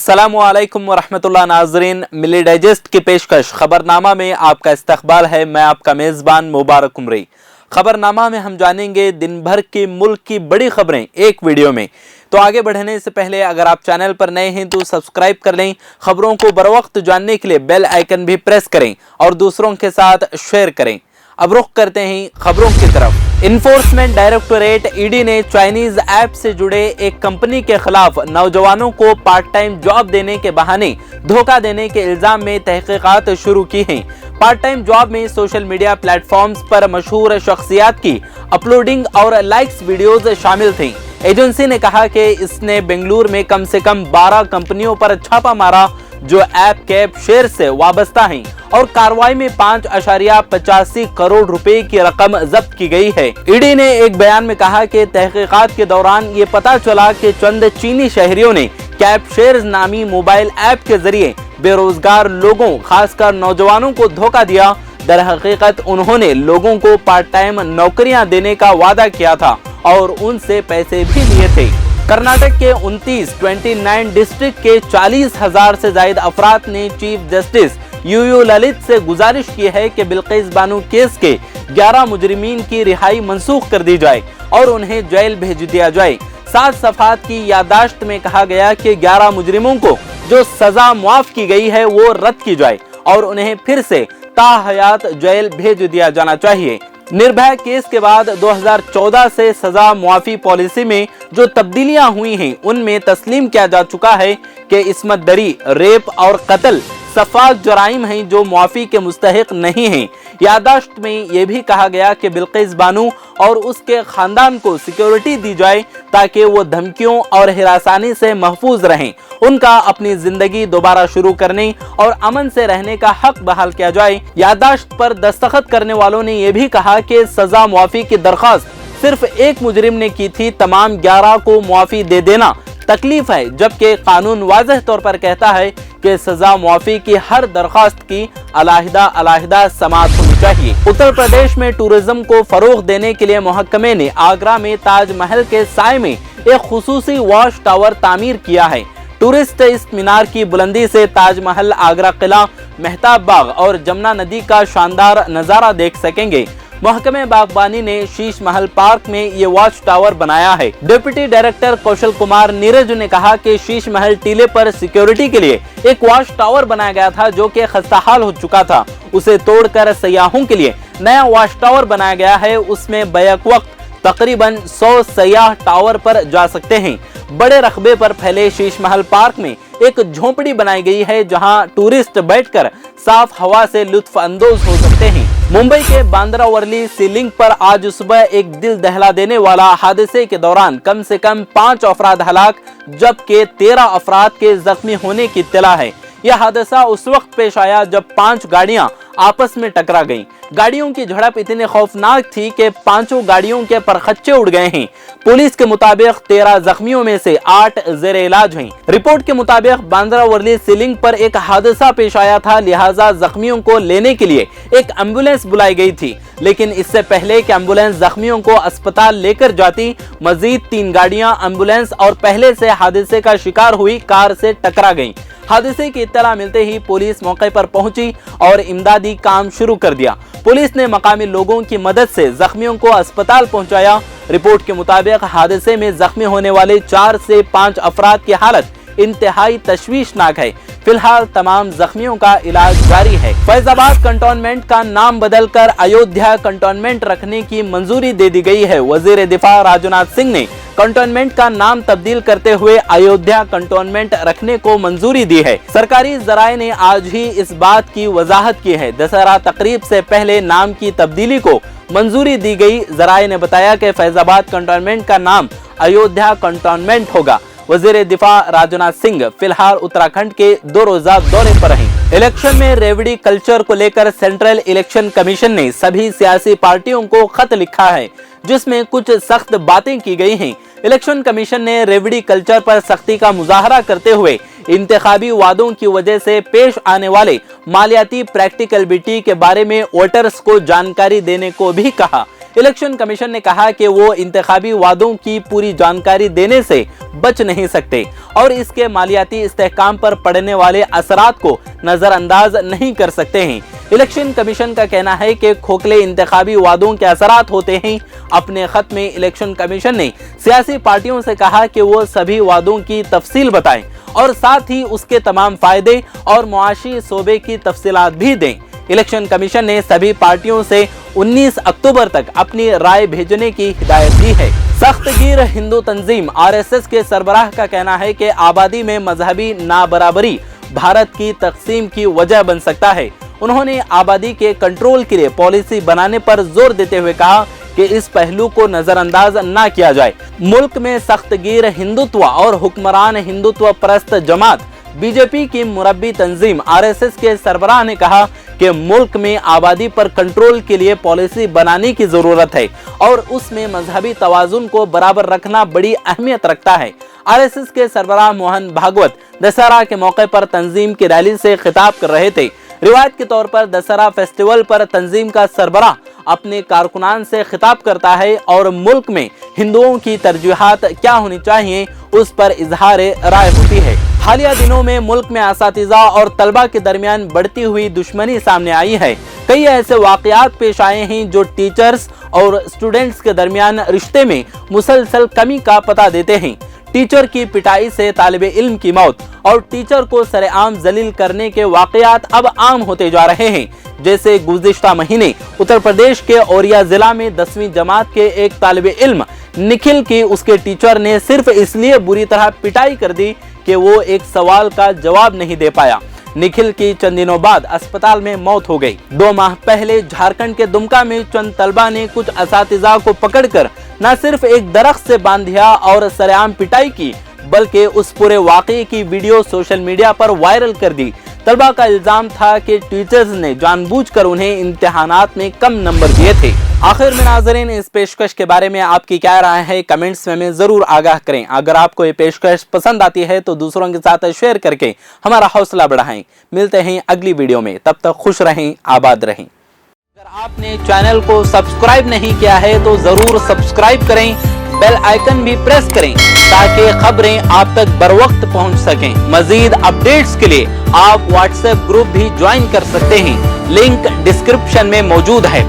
अस्सलामुअलैकुम वरहमतुल्लाह नाज़रीन, मिली डाइजेस्ट की पेशकश खबरनामा में आपका इस्तकबाल है। मैं आपका मेज़बान मुबारक उमरी। खबरनामा में हम जानेंगे दिन भर की मुल्क की बड़ी खबरें एक वीडियो में। तो आगे बढ़ने से पहले अगर आप चैनल पर नए हैं तो सब्सक्राइब कर लें। खबरों को बर वक्त जानने के लिए बेल आइकन भी प्रेस करें और दूसरों के साथ शेयर करें। अब रुख करते हैं खबरों की तरफ। इन्फोर्समेंट डायरेक्टोरेट ईडी ने चाइनीज ऐप से जुड़े एक कंपनी के खिलाफ नौजवानों को पार्ट टाइम जॉब देने के बहाने धोखा देने के इल्जाम में तहकीकात शुरू की हैं। पार्ट टाइम जॉब में सोशल मीडिया प्लेटफॉर्म्स पर मशहूर शख्सियात की अपलोडिंग और लाइक्स वीडियोस शामिल थी। एजेंसी ने कहा कि इसने बेंगलुरु में कम से कम 12 कंपनियों पर छापा मारा जो ऐप कैप शेयर से वाबस्ता हैं और कार्रवाई में 5.85 करोड़ रुपए की रकम जब्त की गई है। ईडी ने एक बयान में कहा कि तहकीकात के दौरान ये पता चला कि चंद चीनी शहरियों ने कैप शेयर नामी मोबाइल ऐप के जरिए बेरोजगार लोगों खासकर नौजवानों को धोखा दिया। दर हकीकत उन्होंने लोगों को पार्ट टाइम नौकरियां देने का वादा किया था और उनसे पैसे भी लिए थे। कर्नाटक के 29 डिस्ट्रिक्ट के 40,000 से ज्यादा अफराद ने चीफ जस्टिस यूयू ललित से गुजारिश की है कि बिल्किस बानो केस के 11 मुजरिमीन की रिहाई मंसूख कर दी जाए और उन्हें जेल भेज दिया जाए। 7 सफ़हात की याददाश्त में कहा गया कि 11 मुजरिमों को जो सजा मुआफ की गई है वो रद्द की जाए और उन्हें फिर से ताहयात जेल भेज दिया जाना चाहिए। निर्भया केस के बाद 2014 से सजा मुआफी पॉलिसी में जो तब्दीलियां हुई हैं उनमें तस्लीम किया जा चुका है कि इस्मत दरी, रेप और कत्ल सफाक जराइम हैं जो मुआफी के मुस्तहिक नहीं हैं। याददाश्त में यह भी कहा गया कि बिल्किस बानो और उसके खानदान को सिक्योरिटी दी जाए ताकि वो धमकियों और हिरासानी से महफूज रहें। उनका अपनी जिंदगी दोबारा शुरू करने और अमन से रहने का हक बहाल किया जाए। याददाश्त पर दस्तखत करने वालों ने यह भी कहा कि सजा मुआफी की दरख्वास्त सिर्फ एक मुजरिम ने की थी, तमाम 11 को मुआफी दे देना तकलीफ है, जबकि कानून वाज़ेह तौर पर कहता है कि सजा मुआफी की हर दरख्वास्त की अलग-अलग समाअत होनी चाहिए। उत्तर प्रदेश में टूरिज्म को फरोग देने के लिए महकमे ने आगरा में ताजमहल के साए में एक खुसूसी वॉच टावर तामीर किया है। टूरिस्ट इस मीनार की बुलंदी से ताजमहल, आगरा किला, मेहताब बाग और जमुना नदी का शानदार नजारा देख सकेंगे। महकमे बागबानी ने शीश महल पार्क में ये वॉच टावर बनाया है। डिप्टी डायरेक्टर कौशल कुमार नीरज ने कहा कि शीश महल टीले पर सिक्योरिटी के लिए एक वॉच टावर बनाया गया था जो कि खस्ताहाल हो चुका था। उसे तोड़कर सयाहों के लिए नया वॉच टावर बनाया गया है। उसमें बैक वक्त तकरीबन 100 सयाह टावर पर जा सकते हैं। बड़े रकबे पर फैले शीश महल पार्क में एक झोपड़ी बनाई गई है जहां टूरिस्ट बैठकर साफ हवा से लुत्फ अंदोज हो सकते हैं। मुंबई के बांद्रा वर्ली सी लिंक पर आज सुबह एक दिल दहला देने वाला हादसे के दौरान कम से कम 5 अफराद हलाक जबकि 13 अफराद के जख्मी होने की इत्तला है। यह हादसा उस वक्त पेश आया जब 5 गाड़ियां आपस में टकरा गईं। गाड़ियों की झड़प इतनी खौफनाक थी कि 5 गाड़ियों के परखच्चे उड़ गए हैं। पुलिस के मुताबिक 13 जख्मियों में से 8 जेर इलाज हैं। रिपोर्ट के मुताबिक बांद्रा वर्ली सी लिंक पर एक हादसा पेश आया था, लिहाजा जख्मियों को लेने के लिए एक एम्बुलेंस बुलाई गई थी, लेकिन इससे पहले कि एम्बुलेंस जख्मियों को अस्पताल लेकर जाती मजीद 3 गाड़ियां एम्बुलेंस और पहले से हादसे का शिकार हुई कार से टकरा गईं। हादसे की इत्तला मिलते ही पुलिस मौके पर पहुंची और इमदादी काम शुरू कर दिया। पुलिस ने मकामी लोगों की मदद से जख्मियों को अस्पताल पहुंचाया। रिपोर्ट के मुताबिक हादसे में जख्मी होने वाले 4 से 5 अफराद की हालत इंतहाई तशवीशनाक है। फिलहाल तमाम जख्मियों का इलाज जारी है। फैजाबाद कंटोनमेंट का नाम बदलकर अयोध्या कंटोनमेंट रखने की मंजूरी दे दी गई है। वजीर दिफा राजनाथ सिंह ने कंटोनमेंट का नाम तब्दील करते हुए अयोध्या कंटोनमेंट रखने को मंजूरी दी है। सरकारी जराये ने आज ही इस बात की वजाहत की है। दशहरा तकरीब से पहले नाम की तब्दीली को मंजूरी दी गई। जराये ने बताया कि फैजाबाद कंटोनमेंट का नाम अयोध्या कंटोनमेंट होगा। वजीर दिफा राजनाथ सिंह फिलहाल उत्तराखंड के 2 रोजा दौरे पर हैं। इलेक्शन में रेवड़ी कल्चर को लेकर सेंट्रल इलेक्शन कमीशन ने सभी सियासी पार्टियों को खत लिखा है जिसमें कुछ सख्त बातें की गई हैं। इलेक्शन कमीशन ने रेवड़ी कल्चर पर सख्ती का मुजाहरा करते हुए इंतखाबी वादों की वजह से पेश आने वाले मालियाती प्रैक्टिकलिटी के बारे में वोटर्स को जानकारी देने को भी कहा। इलेक्शन कमीशन ने कहा कि वो इंतखाबी वादों की पूरी जानकारी देने से बच नहीं सकते और इसके मालियाती इस्तेहकाम पर पड़ने वाले असरात को नजरअंदाज नहीं कर सकते हैं। इलेक्शन कमीशन का कहना है कि खोखले इंतखाबी वादों के असरात होते हैं। अपने खत में इलेक्शन कमीशन ने सियासी पार्टियों से कहा कि वो सभी वादों की तफसील बताएं और साथ ही उसके तमाम फायदे और मुआशी शोबे की तफसीलात भी दें। इलेक्शन कमीशन ने सभी पार्टियों से 19 अक्टूबर तक अपनी राय भेजने की हिदायत दी है। सख्तगीर हिंदू तंजीम आरएसएस के सरबराह का कहना है कि आबादी में मजहबी नाबराबरी भारत की तकसीम की वजह बन सकता है। उन्होंने आबादी के कंट्रोल के लिए पॉलिसी बनाने पर जोर देते हुए कहा कि इस पहलू को नजरअंदाज न किया जाए। मुल्क में सख्तगीर हिंदुत्व और हुक्मरान हिंदुत्व परस्त जमात बीजेपी की मुरब्बी तंजीम आरएसएस के सरबराह ने कहा कि मुल्क में आबादी पर कंट्रोल के लिए पॉलिसी बनाने की जरूरत है और उसमें मजहबी तवाजुन को बराबर रखना बड़ी अहमियत रखता है। आरएसएस के सरबराह मोहन भागवत दशहरा के मौके पर तंजीम की रैली से खिताब कर रहे थे। रिवायत के तौर पर दशहरा फेस्टिवल पर तंजीम का सरबराह अपने कारकुनान से खिताब करता है और मुल्क में हिंदुओं की तरजीहात क्या होनी चाहिए उस पर इजहार राय होती है। हालिया दिनों में मुल्क में असातिज़ा और तलबा के दरमियान बढ़ती हुई दुश्मनी सामने आई है। कई ऐसे वाक़यात पेश आए हैं जो टीचर्स और स्टूडेंट्स के दरमियान रिश्ते में मुसलसल कमी का पता देते हैं। टीचर की पिटाई से तालिबे इल्म की मौत और टीचर को सरेआम जलील करने के वाक़यात अब आम होते जा रहे हैं। जैसे गुज़िश्ता महीने उत्तर प्रदेश के औरिया जिला में 10वीं जमात के एक तालिबे इल्म निखिल की उसके टीचर ने सिर्फ इसलिए बुरी तरह पिटाई कर दी कि वो एक सवाल का जवाब नहीं दे पाया। निखिल की चंद दिनों बाद अस्पताल में मौत हो गई। 2 माह पहले झारखंड के दुमका में चंद तलबा ने कुछ असातिज़ा को पकड़कर न सिर्फ एक दरख्त से बांध दिया और सरेआम पिटाई की बल्कि उस पूरे वाक़ये की वीडियो सोशल मीडिया पर वायरल कर दी। तलबा का इल्जाम था कि टीचर्स ने जानबूझकर उन्हें इम्तिहानात में कम नंबर दिए थे। आखिर में नाज़रीन, इस पेशकश के बारे में आपकी क्या राय है कमेंट्स में जरूर आगाह करें। अगर आपको ये पेशकश पसंद आती है तो दूसरों के साथ शेयर करके हमारा हौसला बढ़ाएं। मिलते हैं अगली वीडियो में, तब तक खुश रहें, आबाद रहें। अगर आपने चैनल को सब्सक्राइब नहीं किया है तो जरूर सब्सक्राइब करें, बेल आइकन भी प्रेस करें ताकि खबरें आप तक बर वक्त पहुंच सकें। मजीद अपडेट्स के लिए आप व्हाट्सएप ग्रुप भी ज्वाइन कर सकते हैं, लिंक डिस्क्रिप्शन में मौजूद है।